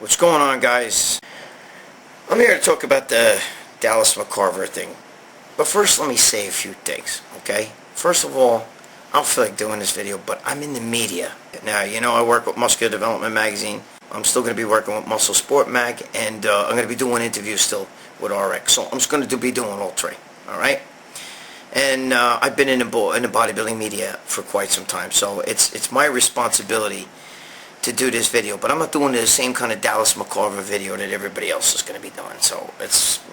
What's going on, guys? I'm here to talk about the Dallas McCarver thing. But first, let me say a few things, okay? First of all, I don't feel like doing this video, but I'm in the media. Now, you know I work with Muscular Development Magazine. I'm still going to be working with Muscle Sport Mag, and I'm going to be doing interviews still with RX. So I'm just going to be doing all three, all right? And I've been in the bodybuilding media for quite some time, so it's my responsibility to do this video, but I'm not doing the same kind of Dallas McCarver video that everybody else is going to be doing. So it's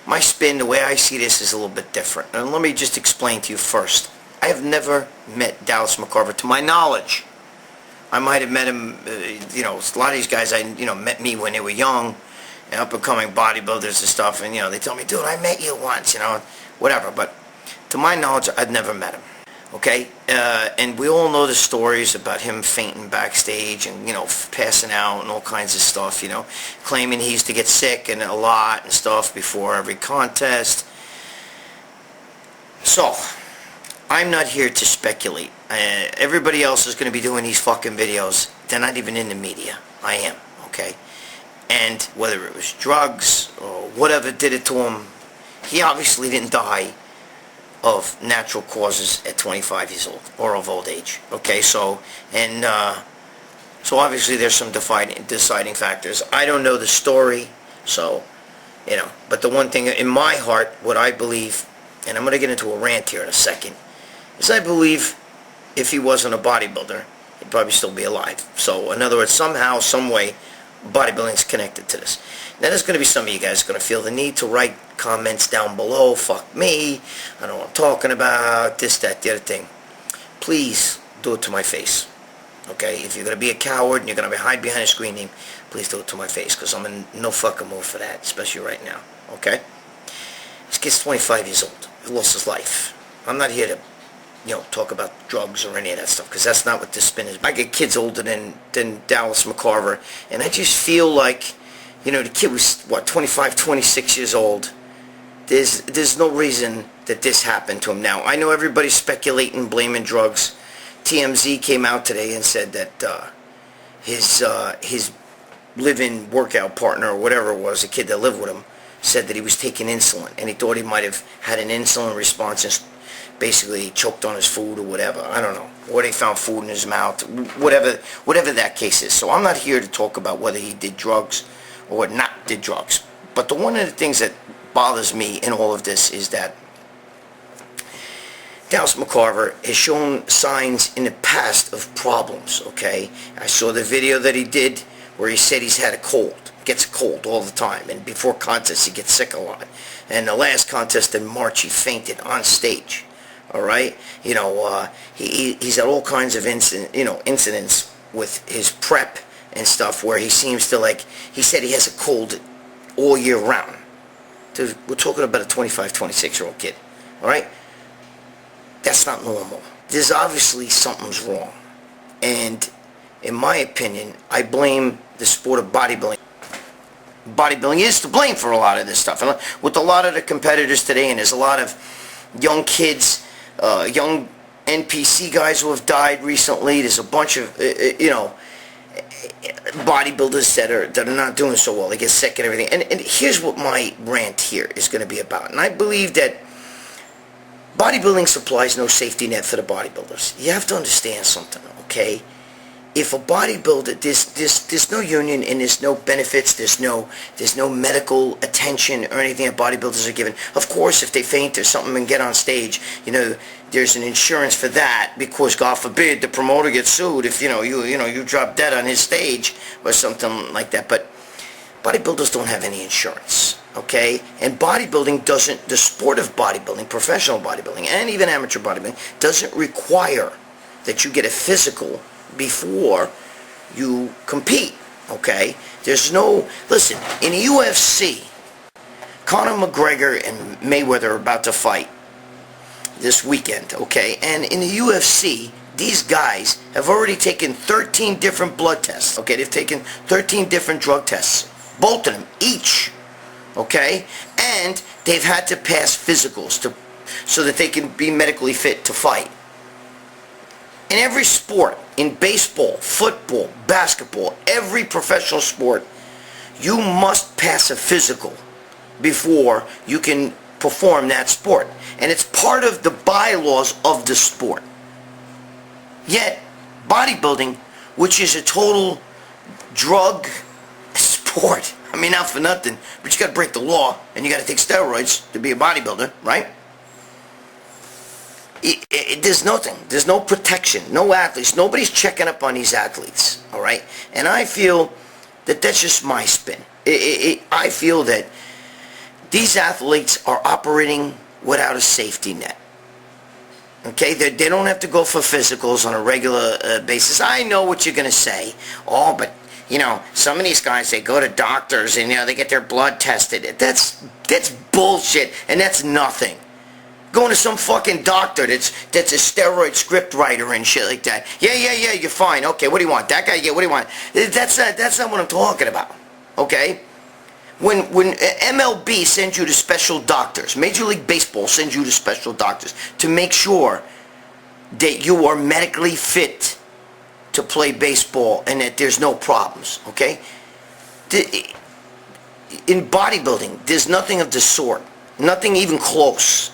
my spin. The way I see this is a little bit different. And let me just explain to you first. I have never met Dallas McCarver, to my knowledge. I might have met him. A lot of these guys met me when they were young, and up and coming bodybuilders and stuff. And they tell me, dude, I met you once. Whatever. But to my knowledge, I've never met him. Okay, and we all know the stories about him fainting backstage and, passing out and all kinds of stuff, claiming he used to get sick and a lot and stuff before every contest. So, I'm not here to speculate. Everybody else is going to be doing these fucking videos. They're not even in the media. I am, okay? And whether it was drugs or whatever did it to him, he obviously didn't die of natural causes at 25 years old or of old age. Okay, so obviously there's some deciding factors. I don't know the story, so but the one thing in my heart, what I believe, and I'm going to get into a rant here in a second, is I believe if he wasn't a bodybuilder, he'd probably still be alive. So in other words, somehow, some way, bodybuilding's connected to this. Now there's going to be some of you guys going to feel the need to write comments down below. Fuck me. I don't know what I'm talking about. This, that, the other thing. Please do it to my face. Okay? If you're going to be a coward and you're going to hide behind a screen name, please do it to my face, because I'm in no fucking mood for that, especially right now. Okay? This kid's 25 years old. He lost his life. I'm not here to talk about drugs or any of that stuff, because that's not what this spin is. I get kids older than Dallas McCarver, and I just feel like, the kid was, 25, 26 years old. There's no reason that this happened to him. Now, I know everybody's speculating, blaming drugs. TMZ came out today and said that his live-in workout partner, or whatever it was, the kid that lived with him, said that he was taking insulin, and he thought he might have had an insulin response and basically choked on his food or whatever. I don't know. Or they found food in his mouth. Whatever that case is. So I'm not here to talk about whether he did drugs or not did drugs. But one of the things that bothers me in all of this is that Dallas McCarver has shown signs in the past of problems, okay? I saw the video that he did where he said he's had a cold. Gets a cold all the time. And before contests, he gets sick a lot. And the last contest in March, he fainted on stage. All right, he's had all kinds of incidents with his prep and stuff where he seems to he said he has a cold all year round. Dude, we're talking about a 25, 26-year-old kid. All right, that's not normal. There's obviously something's wrong, and in my opinion, I blame the sport of bodybuilding. Bodybuilding is to blame for a lot of this stuff, and with a lot of the competitors today, and there's a lot of young kids. Young NPC guys who have died recently. There's a bunch of bodybuilders that are not doing so well. They get sick and everything. And here's what my rant here is going to be about. And I believe that bodybuilding supplies no safety net for the bodybuilders. You have to understand something, okay? If a bodybuilder, there's no union and there's no benefits, there's no medical attention or anything that bodybuilders are given. Of course, if they faint or something and get on stage, there's an insurance for that, because God forbid the promoter gets sued if you drop dead on his stage or something like that. But bodybuilders don't have any insurance, okay? And bodybuilding doesn't, the sport of bodybuilding, professional bodybuilding, and even amateur bodybuilding, doesn't require that you get a physical before you compete, okay? There's no, listen, in the UFC, Conor McGregor and Mayweather are about to fight this weekend, okay? And in the UFC, these guys have already taken 13 different blood tests, okay? They've taken 13 different drug tests, both of them, each, okay? And they've had to pass physicals so that they can be medically fit to fight. In every sport, in baseball, football, basketball, every professional sport, you must pass a physical before you can perform that sport. And it's part of the bylaws of the sport. Yet, bodybuilding, which is a total drug sport, I mean, not for nothing, but you got to break the law, and you got to take steroids to be a bodybuilder, right? There's nothing. There's no protection. No athletes. Nobody's checking up on these athletes, all right? And I feel that that's just my spin. I feel that these athletes are operating without a safety net. Okay, they don't have to go for physicals on a regular basis. I know what you're going to say. Oh, but, you know, some of these guys, they go to doctors and, you know, they get their blood tested. That's bullshit, and that's nothing. Going to some fucking doctor that's a steroid script writer and shit like that. Yeah, you're fine. Okay, what do you want? That guy, yeah, what do you want? That's not what I'm talking about. Okay? When MLB sends you to special doctors, Major League Baseball sends you to special doctors to make sure that you are medically fit to play baseball and that there's no problems, okay? In bodybuilding, there's nothing of the sort. Nothing even close.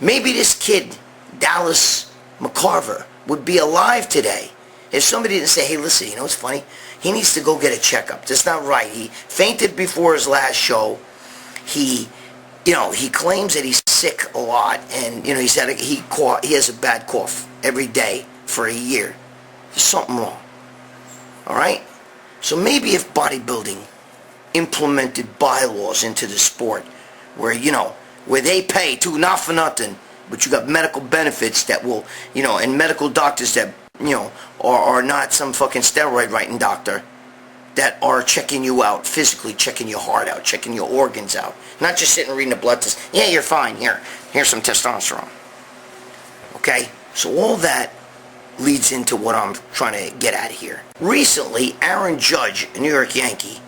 Maybe this kid, Dallas McCarver, would be alive today if somebody didn't say, hey, listen, you know what's funny? He needs to go get a checkup. That's not right. He fainted before his last show. He claims that he's sick a lot, and, you know, he has a bad cough every day for a year. There's something wrong. All right? So maybe if bodybuilding implemented bylaws into the sport where, you know, where they pay too, not for nothing, but you got medical benefits that will, you know, and medical doctors that, you know, are not some fucking steroid writing doctor that are checking you out, physically checking your heart out, checking your organs out. Not just sitting reading a blood test. Yeah, you're fine. Here's some testosterone. Okay? So all that leads into what I'm trying to get at here. Recently, Aaron Judge, a New York Yankee,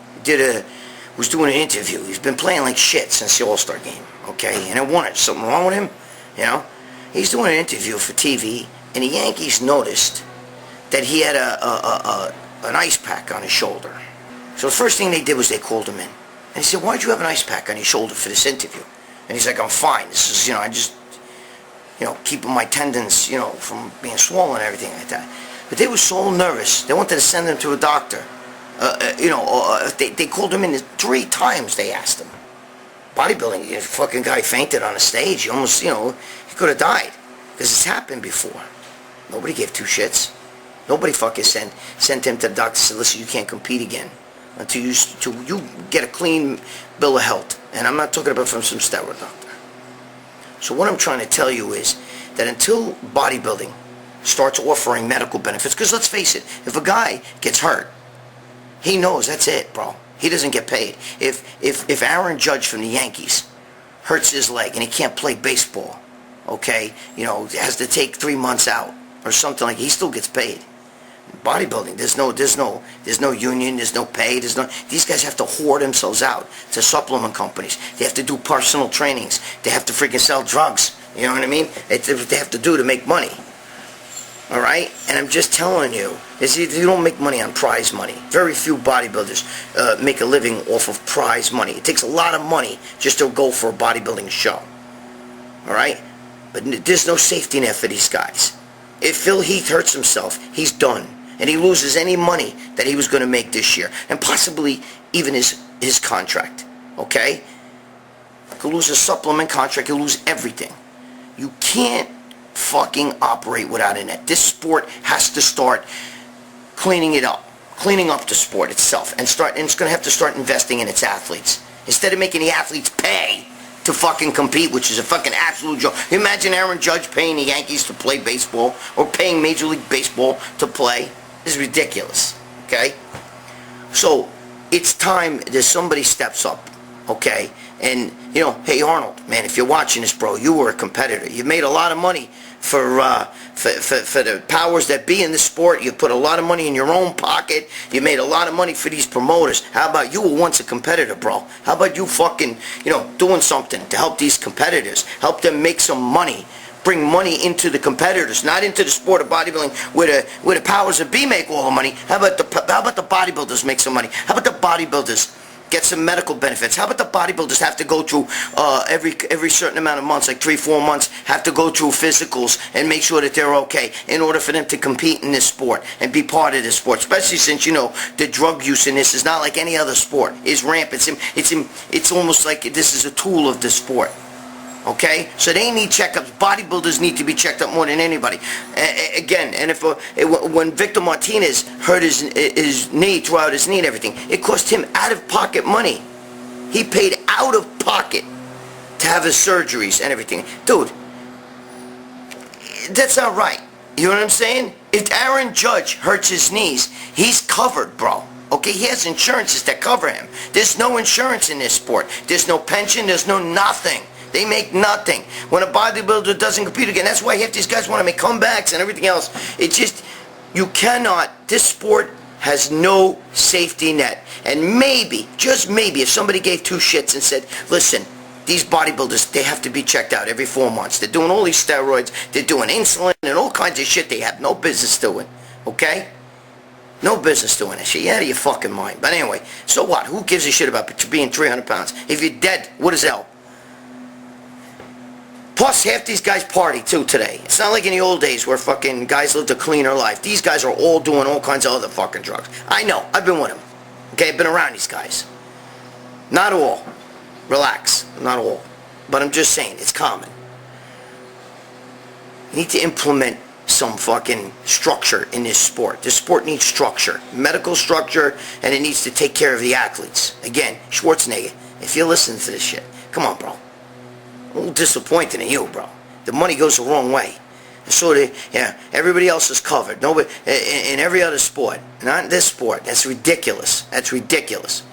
was doing an interview. He's been playing like shit since the All-Star game. Okay? And I wondered, something wrong with him? You know? He's doing an interview for TV, and the Yankees noticed that he had an ice pack on his shoulder. So the first thing they did was they called him in. And he said, why'd you have an ice pack on your shoulder for this interview? And he's like, I'm fine. This is, you know, I just, you know, keeping my tendons, you know, from being swollen and everything like that. But they were so nervous, they wanted to send him to a doctor. They called him in 3 times, they asked him. Bodybuilding, the fucking guy fainted on a stage. He almost, you know, he could have died. Because it's happened before. Nobody gave 2 shits. Nobody fucking sent him to the doctor and said, listen, you can't compete again until you get a clean bill of health. And I'm not talking about from some steroid doctor. So what I'm trying to tell you is that until bodybuilding starts offering medical benefits, because let's face it, if a guy gets hurt, he knows that's it, bro. He doesn't get paid. If Aaron Judge from the Yankees hurts his leg and he can't play baseball, okay, you know, has to take 3 months out or something like that, he still gets paid. Bodybuilding, there's no union, there's no pay, these guys have to hoard themselves out to supplement companies. They have to do personal trainings. They have to freaking sell drugs. You know what I mean? It's what they have to do to make money. All right? And I'm just telling you, you don't make money on prize money. Very few bodybuilders make a living off of prize money. It takes a lot of money just to go for a bodybuilding show. All right? But there's no safety net for these guys. If Phil Heath hurts himself, he's done. And he loses any money that he was going to make this year. And possibly even his contract. Okay? He could lose a supplement contract. He'll lose everything. You can't fucking operate without a net. This sport has to start cleaning it up. Cleaning up the sport itself. And it's going to have to start investing in its athletes. Instead of making the athletes pay to fucking compete, which is a fucking absolute joke. Imagine Aaron Judge paying the Yankees to play baseball or paying Major League Baseball to play. This is ridiculous, okay? So it's time that somebody steps up, okay? And, you know, hey, Arnold, man, if you're watching this, bro, you were a competitor. You made a lot of money for the powers that be in the sport. You put a lot of money in your own pocket. You made a lot of money for these promoters. How about you were once a competitor, bro? How about you fucking, you know, doing something to help these competitors, help them make some money bring money into the competitors, not into the sport of bodybuilding where the powers that be make all the money. How about the bodybuilders make some money? How about the bodybuilders get some medical benefits? How about the bodybuilders have to go through every certain amount of months, like 3-4 months, have to go through physicals and make sure that they're okay in order for them to compete in this sport and be part of this sport, especially since, you know, the drug use in this is not like any other sport. It's rampant. It's almost like this is a tool of the sport. Okay, so they need checkups. Bodybuilders need to be checked up more than anybody. Again, and when Victor Martinez hurt his knee, threw out his knee and everything, it cost him out-of-pocket money. He paid out of pocket to have his surgeries and everything. Dude, that's not right. You know what I'm saying? If Aaron Judge hurts his knees, he's covered, bro. Okay, he has insurances that cover him. There's no insurance in this sport. There's no pension. There's no nothing. They make nothing. When a bodybuilder doesn't compete again, that's why half these guys want to make comebacks and everything else. It's just, you cannot, this sport has no safety net. And maybe, just maybe, if somebody gave two shits and said, listen, these bodybuilders, they have to be checked out every 4 months. They're doing all these steroids, they're doing insulin and all kinds of shit they have no business doing. Okay? No business doing that shit. You're out of your fucking mind. But anyway, so what? Who gives a shit about being 300 pounds? If you're dead, what is hell? Plus, half these guys party, too, today. It's not like in the old days where fucking guys lived a cleaner life. These guys are all doing all kinds of other fucking drugs. I know. I've been with them. Okay? I've been around these guys. Not all. Relax. Not all. But I'm just saying, it's common. You need to implement some fucking structure in this sport. This sport needs structure. Medical structure, and it needs to take care of the athletes. Again, Schwarzenegger, if you're listening to this shit, come on, bro. A little disappointed in you, bro. The money goes the wrong way. And so, everybody else is covered. Nobody, in every other sport. Not in this sport. That's ridiculous. That's ridiculous.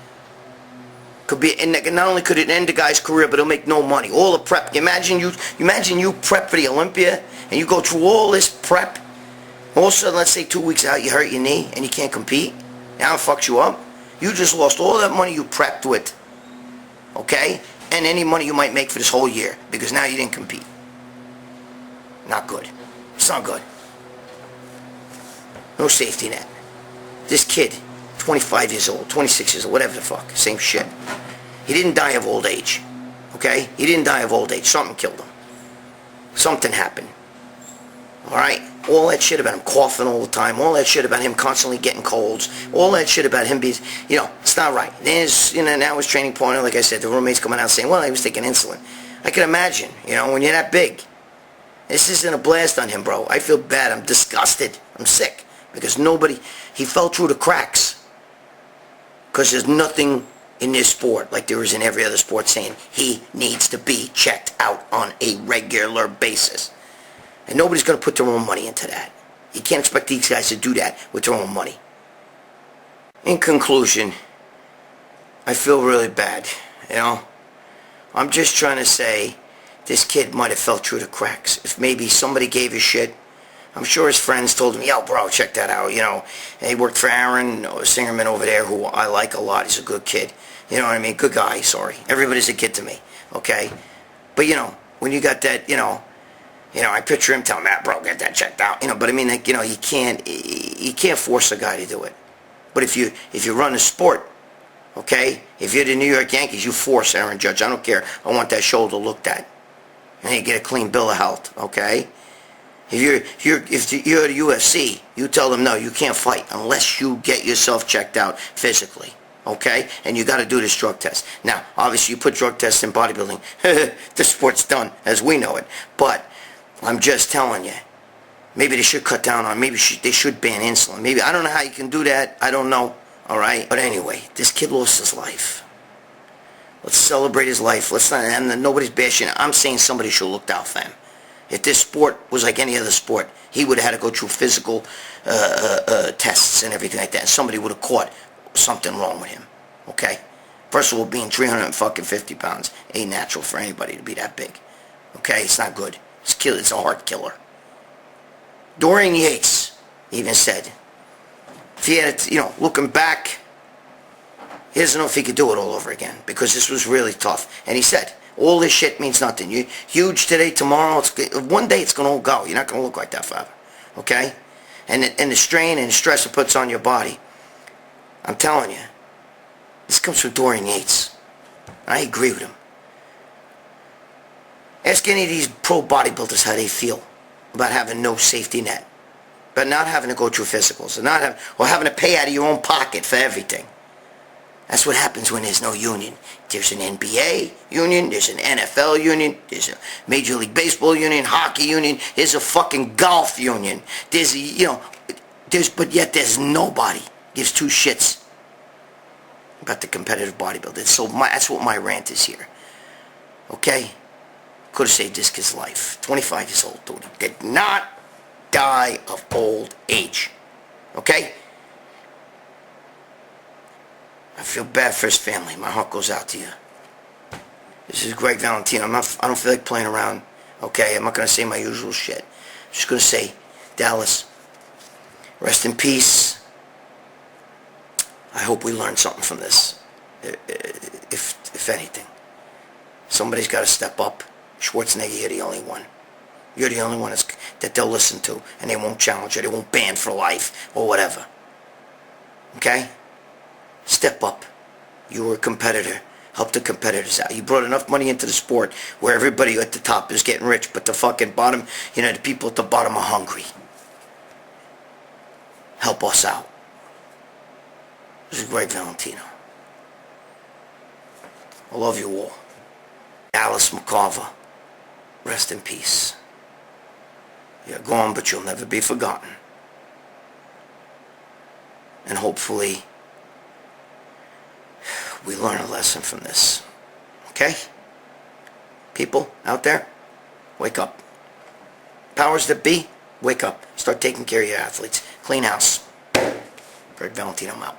Could be, and not only could it end the guy's career, but it'll make no money. All the prep. Imagine you prep for the Olympia, and you go through all this prep. All of a sudden, let's say 2 weeks out, you hurt your knee, and you can't compete. Now it fucks you up. You just lost all that money you prepped with. Okay? And any money you might make for this whole year, because now you didn't compete. Not good. It's not good. No safety net. This kid, 25 years old, 26 years old, whatever the fuck, same shit. He didn't die of old age. Okay? He didn't die of old age. Something killed him. Something happened. Alright? All that shit about him coughing all the time, all that shit about him constantly getting colds, all that shit about him being, it's not right. There's, now his training partner, like I said, the roommate's coming out saying, well, he was taking insulin. I can imagine, when you're that big. This isn't a blast on him, bro. I feel bad. I'm disgusted. I'm sick. Because he fell through the cracks. Because there's nothing in this sport like there is in every other sport saying he needs to be checked out on a regular basis. And nobody's going to put their own money into that. You can't expect these guys to do that with their own money. In conclusion, I feel really bad, I'm just trying to say this kid might have fell through the cracks. If maybe somebody gave a shit, I'm sure his friends told him, yo, bro, check that out, He worked for Aaron, a singerman over there who I like a lot. He's a good kid. You know what I mean? Good guy, sorry. Everybody's a kid to me, okay? But, when you got that, I picture him telling Matt, bro, get that checked out. But I mean, you can't force a guy to do it. But if you run a sport, okay, if you're the New York Yankees, you force Aaron Judge. I don't care. I want that shoulder looked at. And you get a clean bill of health, okay? If you're the UFC, you tell them, no, you can't fight unless you get yourself checked out physically. Okay? And you got to do this drug test. Now, obviously, you put drug tests in bodybuilding. The sport's done as we know it. But I'm just telling you, maybe they should cut down on, maybe they should ban insulin. Maybe, I don't know how you can do that. I don't know. All right? But anyway, this kid lost his life. Let's celebrate his life. Let's not, and nobody's bashing it. I'm saying somebody should have looked out for him. If this sport was like any other sport, he would have had to go through physical tests and everything like that. And somebody would have caught something wrong with him. Okay? First of all, being 350 pounds ain't natural for anybody to be that big. Okay? It's not good. It's a heart killer. Dorian Yates even said, if he had, looking back, he doesn't know if he could do it all over again because this was really tough. And he said, All this shit means nothing. You're huge today, tomorrow, one day it's going to all go. You're not going to look like that forever. Okay? And the strain and the stress it puts on your body. I'm telling you. This comes from Dorian Yates. I agree with him. Ask any of these pro bodybuilders how they feel about having no safety net. But not having to go through physicals. Or having to pay out of your own pocket for everything. That's what happens when there's no union. There's an NBA union, there's an NFL union, there's a Major League Baseball union, hockey union, there's a fucking golf union. There's, but yet there's nobody gives two shits about the competitive bodybuilder. So that's what my rant is here. Okay? Could have saved this kid's life. 25 years old, dude. Did not die of old age. Okay? I feel bad for his family. My heart goes out to you. This is Gregg Valentino. I don't feel like playing around. Okay? I'm not going to say my usual shit. I'm just going to say, Dallas, rest in peace. I hope we learn something from this. If anything. Somebody's got to step up. Schwarzenegger, you're the only one. You're the only one that they'll listen to, and they won't challenge you. They won't ban for life or whatever. Okay? Step up. You were a competitor. Help the competitors out. You brought enough money into the sport where everybody at the top is getting rich, but the fucking bottom, the people at the bottom are hungry. Help us out. This is Gregg Valentino. I love you all. Dallas McCarver, rest in peace. You're gone, but you'll never be forgotten. And hopefully, we learn a lesson from this. Okay? People out there, wake up. Powers that be, wake up. Start taking care of your athletes. Clean house. Gregg Valentino, I'm out.